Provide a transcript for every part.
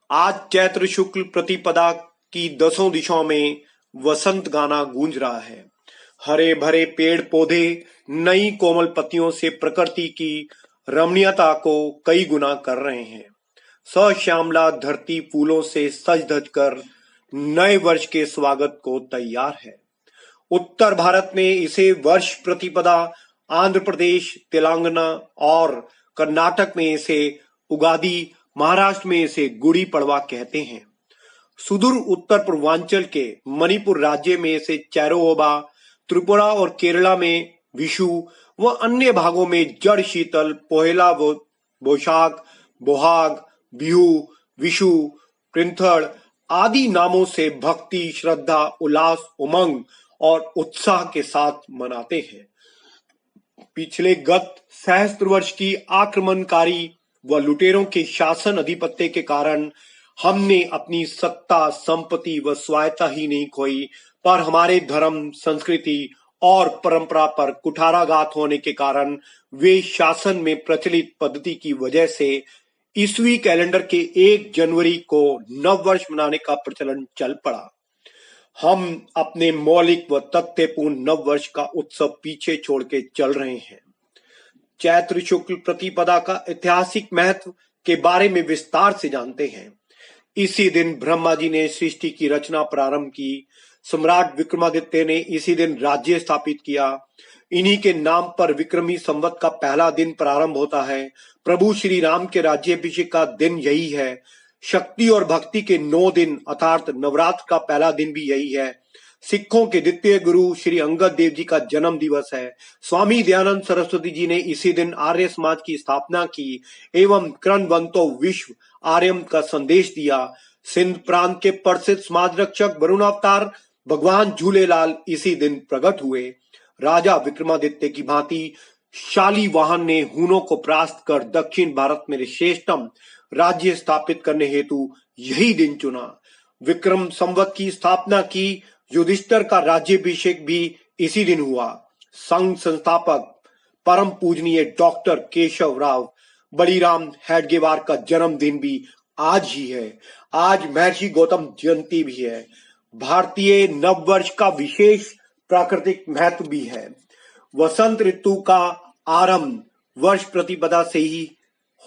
आज चैत्र शुक्ल प्रतिपदा की दसों दिशाओं में वसंत गाना गूंज रहा है। हरे भरे पेड़ पौधे नई कोमल पत्तियों से प्रकृति की रमणीयता को कई गुना कर रहे हैं। सश्यामला धरती फूलों से सज धज कर नए वर्ष के स्वागत को तैयार है। उत्तर भारत में इसे वर्ष प्रतिपदा, आंध्र प्रदेश, तेलंगाना और कर्नाटक में इसे उगादी, महाराष्ट्र में इसे गुड़ी पड़वा कहते हैं। सुदूर उत्तर पूर्वांचल के मणिपुर राज्य में इसे चैरोबा, त्रिपुरा और केरला में विशु व अन्य भागों में जड़ शीतल, पोहेला व बोशाख, बोहाग, बिहू, विशु, पृंथड़ आदि नामों से भक्ति, श्रद्धा, उल्लास, उमंग और उत्साह के साथ मनाते हैं। पिछले गत सहस्त्र वर्ष की आक्रमणकारी व लुटेरों के शासन अधिपत्य के कारण हमने अपनी सत्ता, संपत्ति व स्वायत्ता ही नहीं खोई, पर हमारे धर्म, संस्कृति और परंपरा पर कुठाराघात होने के कारण वे शासन में प्रचलित पद्धति की वजह से ईस्वी कैलेंडर के 1 जनवरी को नववर्ष मनाने का प्रचलन चल पड़ा। हम अपने मौलिक व तथ्यपूर्ण नववर्ष का उत्सव पीछे छोड़ के चल रहे हैं। चैत्र शुक्ल प्रतिपदा का ऐतिहासिक महत्व के बारे में विस्तार से जानते हैं। इसी दिन ब्रह्मा जी ने सृष्टि की रचना प्रारंभ की। सम्राट विक्रमादित्य ने इसी दिन राज्य स्थापित किया। इन्हीं के नाम पर विक्रमी संवत का पहला दिन प्रारंभ होता है। प्रभु श्री राम के राज्याभिषेक का दिन यही है। शक्ति और भक्ति के 9 दिन अर्थात नवरात्र का पहला दिन भी यही है। सिखों के द्वितीय गुरु श्री अंगद देव जी का जन्म दिवस है। स्वामी दयानंद सरस्वती जी ने इसी दिन आर्य समाज की स्थापना की एवं क्रमवंतो विश्व आर्यम का संदेश दिया। सिंध प्रांत के प्रसिद्ध समाज रक्षक वरुण अवतार भगवान झूलेलाल इसी दिन प्रकट हुए। राजा विक्रमादित्य की भांति शालीवाहन ने हूनों को परास्त कर दक्षिण भारत में श्रेष्ठतम राज्य स्थापित करने हेतु यही दिन चुना। विक्रम संवत की स्थापना की। युधिष्ठिर का राज्याभिषेक भी इसी दिन हुआ। संघ संस्थापक परम पूजनीय डॉक्टर केशव राव बलिराम हेडगेवार का जन्मदिन भी आज ही है। आज महर्षि गौतम जयंती भी है। भारतीय नववर्ष का विशेष प्राकृतिक महत्व भी है। वसंत ऋतु का आरंभ वर्ष प्रतिपदा से ही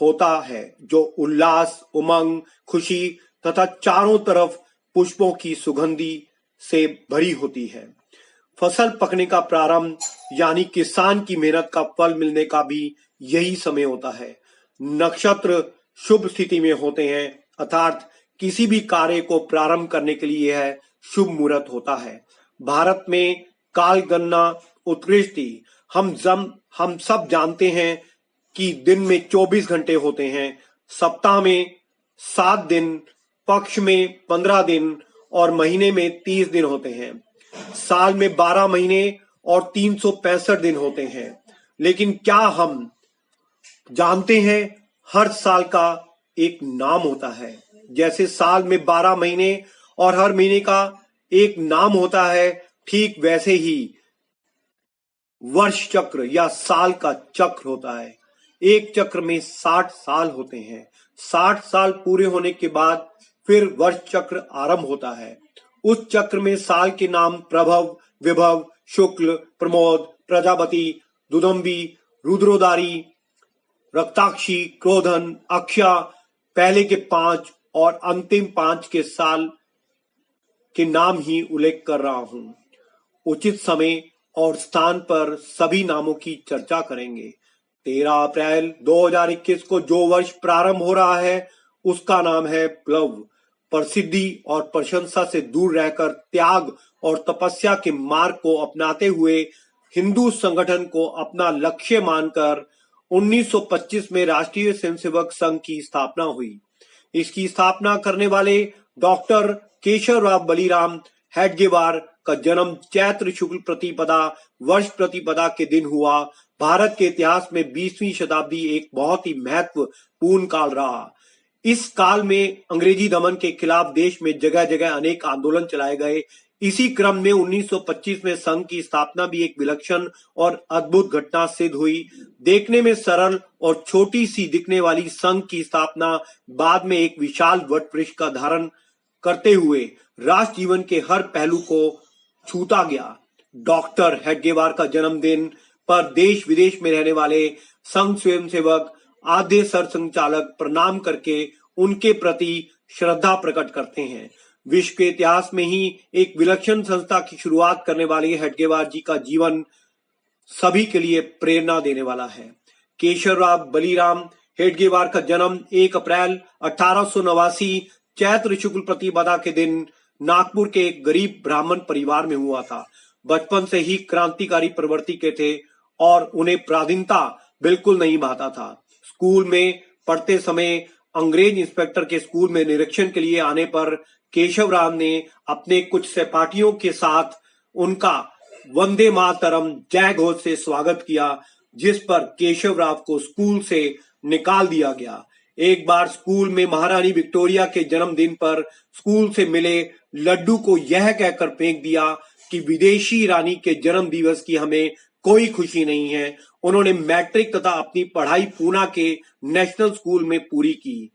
होता है, जो उल्लास, उमंग, खुशी तथा चारों तरफ पुष्पों की सुगंधी से भरी होती है। फसल पकने का प्रारंभ यानी किसान की मेहनत का फल मिलने का भी यही समय होता है। नक्षत्र शुभ स्थिति में होते हैं अर्थात किसी भी कार्य को प्रारंभ करने के लिए यह शुभ मुहूर्त होता है। भारत में काल गणना उत्कृष्ट थी। हम सब जानते हैं कि दिन में 24 घंटे होते हैं, सप्ताह में 7 दिन, पक्ष में 15 दिन और महीने में 30 दिन होते हैं। साल में 12 महीने और 365 दिन होते हैं। लेकिन क्या हम जानते हैं हर साल का एक नाम होता है? जैसे साल में 12 महीने और हर महीने का एक नाम होता है, ठीक वैसे ही वर्ष चक्र या साल का चक्र होता है। एक चक्र में 60 साल होते हैं। 60 साल पूरे होने के बाद फिर वर्ष चक्र आरंभ होता है। उस चक्र में साल के नाम प्रभव, विभव, शुक्ल, प्रमोद, प्रजापति, दुदंबी, रुद्रोदारी, रक्ताक्षी, क्रोधन, अक्षा, पहले के 5 और अंतिम 5 के साल के नाम ही उल्लेख कर रहा हूं। उचित समय और स्थान पर सभी नामों की चर्चा करेंगे। 13 अप्रैल 2021 को जो वर्ष प्रारंभ हो रहा है उसका नाम है प्लव। प्रसिद्धि और प्रशंसा से दूर रहकर त्याग और तपस्या के मार्ग को अपनाते हुए हिंदू संगठन को अपना लक्ष्य मानकर 1925 में राष्ट्रीय स्वयंसेवक संघ की स्थापना हुई। इसकी स्थापना करने वाले डॉक्टर केशव राव बलिराम हेडगेवार का जन्म चैत्र शुक्ल प्रतिपदा वर्ष प्रतिपदा के दिन हुआ। भारत के इतिहास में 20वीं शताब्दी एक बहुत ही महत्वपूर्ण काल रहा। इस काल में अंग्रेजी दमन के खिलाफ देश में जगह जगह अनेक आंदोलन चलाए गए। इसी क्रम में 1925 में संघ की स्थापना भी एक विलक्षण और अद्भुत घटना सिद्ध हुई। देखने में सरल और छोटी सी दिखने वाली संघ की स्थापना बाद में एक विशाल वटवृक्ष का धारण करते हुए राष्ट्र जीवन के हर पहलू को छूता गया। डॉक्टर हेडगेवार का जन्मदिन पर देश विदेश में रहने वाले संघ स्वयंसेवक आद्य सरसंघचालक प्रणाम करके उनके प्रति श्रद्धा प्रकट करते हैं। विश्व के इतिहास में ही एक विलक्षण संस्था की शुरुआत करने वाले हेडगेवार जी का जीवन सभी के लिए प्रेरणा देने वाला है। केशवराव बलीराम हेडगेवार का जन्म 1 अप्रैल 1889 चैत्र शुक्ल प्रतिपदा के दिन नागपुर के एक गरीब ब्राह्मण परिवार में हुआ था। बचपन से ही क्रांतिकारी प्रवृत्ति के थे और उन्हें पराधीनता बिल्कुल नहीं भाता था। स्कूल में पढ़ते समय अंग्रेज इंस्पेक्टर के स्कूल में निरीक्षण के लिए आने पर केशवराव ने अपने कुछ सहपाठियों के साथ उनका वंदे मातरम जय घोष से स्वागत किया, जिस पर केशवराव को स्कूल से निकाल दिया गया। एक बार स्कूल में महारानी विक्टोरिया के जन्मदिन पर स्कूल से मिले लड्डू को यह कहकर फेंक दिया कि विदेशी रानी के जन्म दिवस की हमें कोई खुशी नहीं है। उन्होंने मैट्रिक तथा अपनी पढ़ाई पूना के नेशनल स्कूल में पूरी की।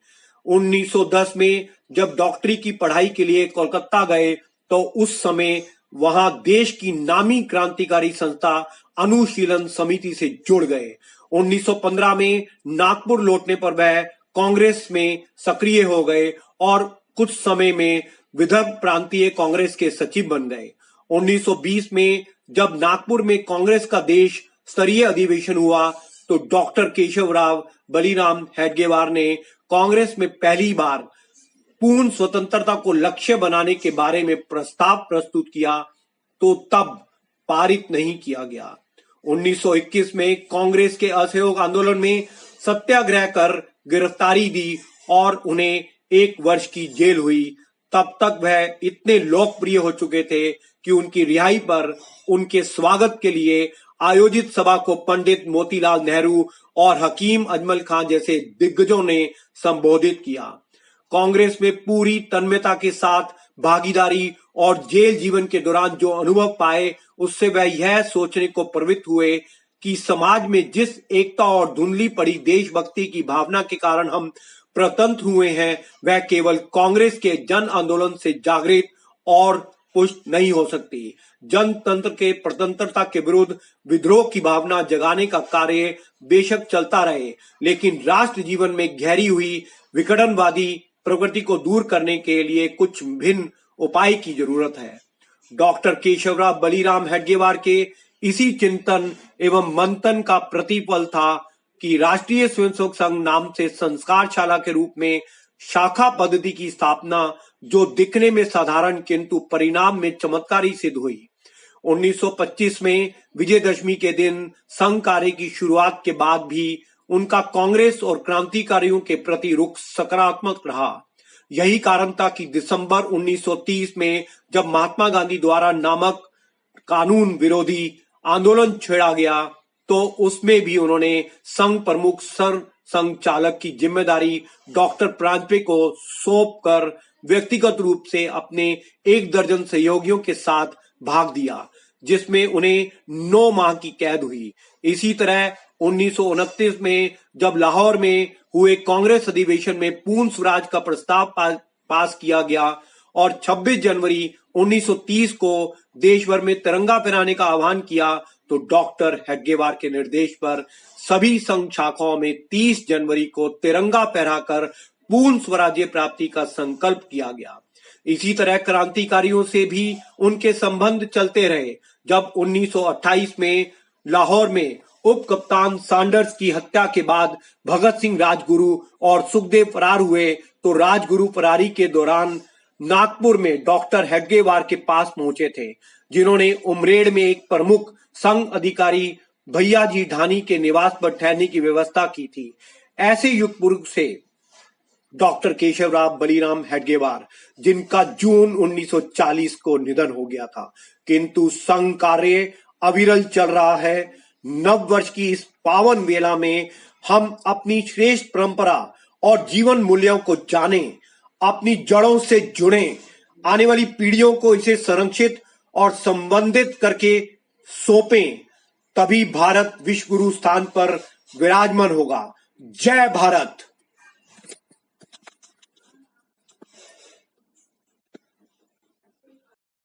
1910 में जब डॉक्टरी की पढ़ाई के लिए कोलकाता गए तो उस समय वहां देश की नामी क्रांतिकारी संस्था अनुशीलन समिति से जुड़ गए। 1915 में नागपुर लौटने पर वह कांग्रेस में सक्रिय हो गए और कुछ समय में विदर्भ प्रांतीय कांग्रेस के सचिव बन गए। 1920 में जब नागपुर में कांग्रेस का देश स्तरीय अधिवेशन हुआ तो डॉक्टर केशवराव बलीराम हेडगेवार ने कांग्रेस में पहली बार पूर्ण स्वतंत्रता को लक्ष्य बनाने के बारे में प्रस्ताव प्रस्तुत किया तो तब पारित नहीं किया गया। 1921 में कांग्रेस के असहयोग आंदोलन में सत्याग्रह कर गिरफ्तारी दी और उन्हें 1 वर्ष की जेल हुई। तब तक वह इतने लोकप्रिय हो चुके थे कि उनकी रिहाई पर उनके स्वागत के लिए आयोजित सभा को पंडित मोतीलाल नेहरू और हकीम अजमल खान जैसे दिग्गजों ने संबोधित किया। कांग्रेस में पूरी तन्मयता के साथ भागीदारी और जेल जीवन के दौरान जो अनुभव पाए उससे वह यह सोचने को प्रवृत्त हुए कि समाज में जिस एकता और धुंधली पड़ी देशभक्ति की भावना के कारण हम प्रतंत्र हुए हैं वह केवल कांग्रेस के जन आंदोलन से जागृत और पुष्ट नहीं हो सकती। जनतंत्र के प्रतंत्रता के विरुद्ध विद्रोह की भावना जगाने का कार्य बेशक चलता रहे, लेकिन राष्ट्र जीवन में गहरी हुई विघटनवादी प्रवृत्ति को दूर करने के लिए कुछ भिन्न उपाय की जरूरत है। डॉक्टर केशवराव बलीराम हेडगेवार के इसी चिंतन एवं मंथन का प्रतिफल था कि राष्ट्रीय स्वयंसेवक संघ नाम से संस्कारशाला के रूप में शाखा पद्धति की स्थापना, जो दिखने में साधारण किंतु परिणाम में चमत्कारी सिद्ध हुई। 1925 में विजयदशमी के दिन संघ कार्य की शुरुआत के बाद भी उनका कांग्रेस और क्रांतिकारियों के प्रति रुख सकारात्मक रहा। यही कारण था कि दिसंबर 1930 में जब महात्मा गांधी द्वारा नामक कानून विरोधी आंदोलन छेड़ा गया तो उसमें भी उन्होंने संघ प्रमुख सर संघ चालक की जिम्मेदारी डॉक्टर प्रांजपे को सौंप कर व्यक्तिगत रूप से अपने 1 दर्जन सहयोगियों के साथ भाग दिया, जिसमें उन्हें 9 माह की कैद हुई। इसी तरह 1929 में जब लाहौर में हुए कांग्रेस अधिवेशन में पूर्ण स्वराज का प्रस्ताव पास किया गया और 26 जनवरी 1930 को देश भर में तिरंगा फहराने का आह्वान किया तो डॉक्टर हेडगेवार के निर्देश पर सभी संघ शाखाओं में 30 जनवरी को तिरंगा फहराकर पूर्ण स्वराज्य प्राप्ति का संकल्प किया गया। इसी तरह क्रांतिकारियों से भी उनके संबंध चलते रहे। जब 1928 में लाहौर में उप कप्तान सैंडर्स की हत्या के बाद भगत सिंह राजगुरु और सुखदेव फरार हुए तो राजगुरु फरारी के दौरान नागपुर में डॉक्टर हेडगेवार के पास पहुंचे थे, जिन्होंने उमरेड में एक प्रमुख संघ अधिकारी भैयाजी ढानी के निवास पर ठहरने की व्यवस्था की थी। ऐसे युग पुरुष से डॉक्टर केशवराव बलीराम हेडगेवार, जिनका जून 1940 को निधन हो गया था, किंतु संघ कार्य अविरल चल रहा है। नव वर्ष की इस पावन वेला में हम अपनी श्रेष्ठ परंपरा और जीवन मूल्यों को जानें, अपनी जड़ों से जुड़ें, आने वाली पीढ़ियों को इसे संरक्षित और संबंधित करके सौंपें, तभी भारत विश्व गुरु स्थान पर विराजमान होगा। जय भारत।